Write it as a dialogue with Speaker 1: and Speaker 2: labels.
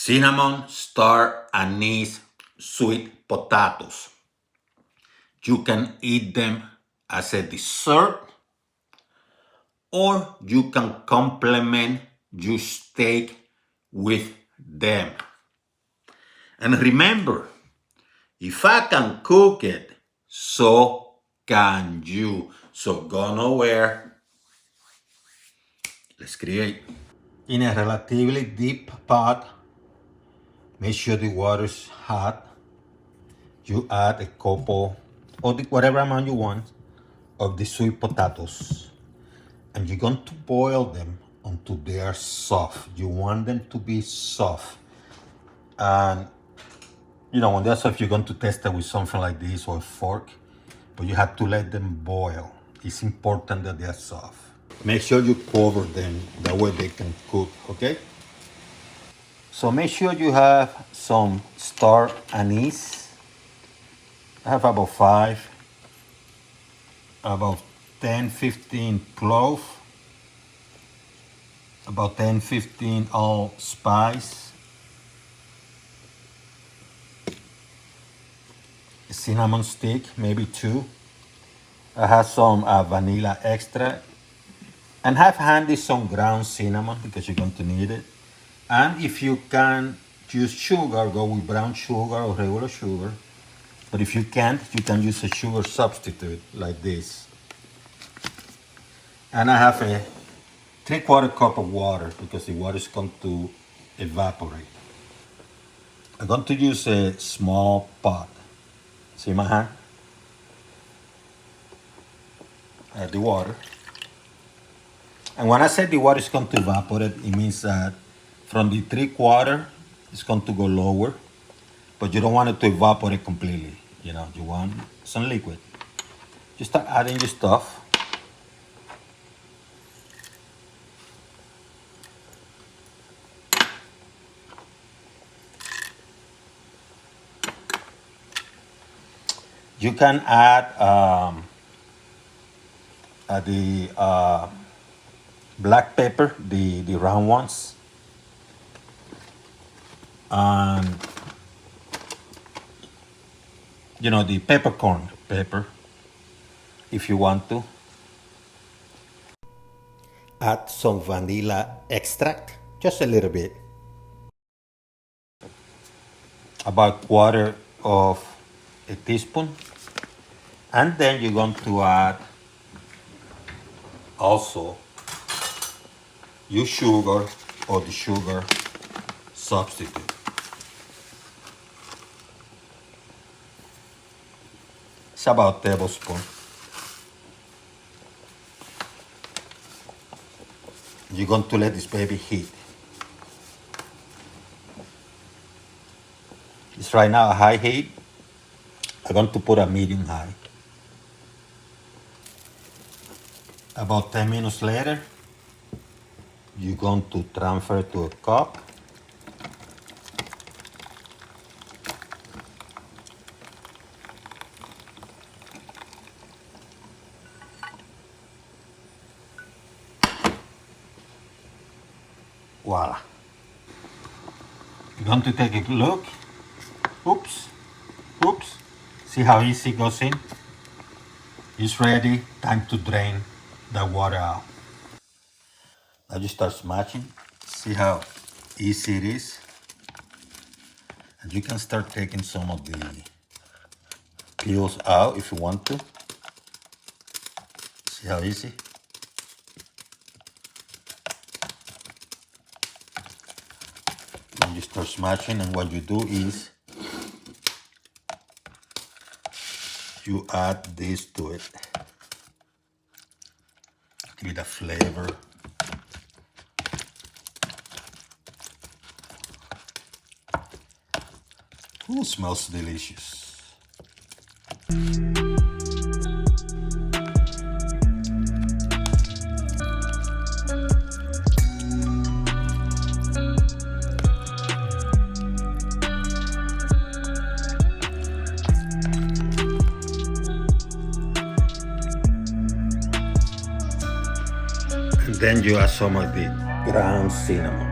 Speaker 1: cinnamon star anise sweet potatoes. You can eat them as a dessert, or you can complement your steak with them. And remember, if I can cook it, so can you. So go nowhere. Let's create. In a relatively deep pot, make sure the water is hot. You add a couple, or whatever amount you want, of the sweet potatoes. And you're going to boil them until they are soft. You want them to be soft. And when they're soft, you're going to test it with something like this or a fork. But you have to let them boil. It's important that they're soft. Make sure you cover them, that way they can cook, okay? So make sure you have some star anise. I have about 5, about 10-15 clove, about 10-15 allspice, a cinnamon stick, maybe 2. I have some vanilla extract, and have handy some ground cinnamon because you're going to need it. And if you can use sugar, go with brown sugar or regular sugar. But if you can't, you can use a sugar substitute like this. And I have a 3/4 cup of water because the water is going to evaporate. I'm going to use a small pot. See my hand? Add the water. And when I say the water is going to evaporate, it means that from the 3/4, it's going to go lower, but you don't want it to evaporate completely. You want some liquid. You start adding your stuff. You can add the black pepper, the round ones, and the peppercorn pepper if you want to. Add some vanilla extract, just a little bit, about 1/4 of a teaspoon. And then you're going to add also your sugar or the sugar substitute. It's about a tablespoon. You're going to let this baby heat. It's right now a high heat. I'm going to put a medium high. About 10 minutes later, you're going to transfer it to a cup. Voila. You're going to take a look. Oops. See how easy it goes in? It's ready. Time to drain the water out. Now you start smashing. See how easy it is? And you can start taking some of the peels out if you want to. See how easy? Then you start smashing, and what you do is you add this to it. Give it a flavor. Ooh, smells delicious. And then you add some of the ground cinnamon.